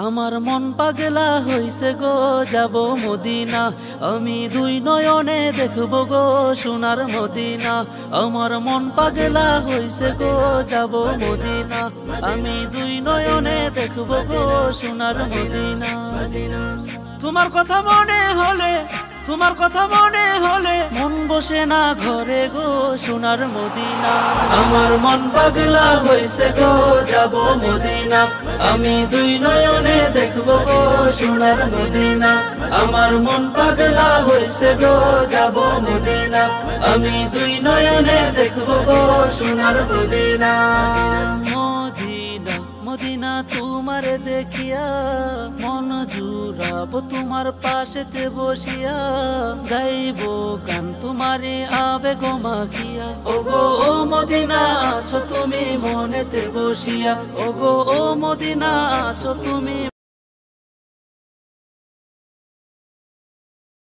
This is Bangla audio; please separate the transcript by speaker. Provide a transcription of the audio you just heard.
Speaker 1: আমার মন পাগলা হইছে গো, যাব মদিনা। আমি দুই নয়নে দেখব গো সোনার মদিনা। আমার মন পাগলা হইছে গো, যাব মদিনা। আমি দুই নয়নে দেখব গো সোনার মদিনা। তোমার কথা মনে হলে, তোমার কথা মনে হলে মন বসে না ঘরে গো সোনার মদিনা। আমার মন পাগলা হইছে গো, যাব মদিনা। আমি দুই নয়নে দেখব গো সোনার মদিনা। আমার মন পাগলা হইছে গো, যাব মদিনা। আমি দুই নয়নে দেখব গো সোনার মদিনা। মদিনা মদিনা তোমার দেখিয়া মন জুড়াবো তোমার পাশেতে বসিয়া। গাইব গান তোমারে আবেগ মাখিয়া। ওগো ও মদিনা আছো তুমি মনেতে বসিয়া। ওগো ও মদিনা আছো তুমি।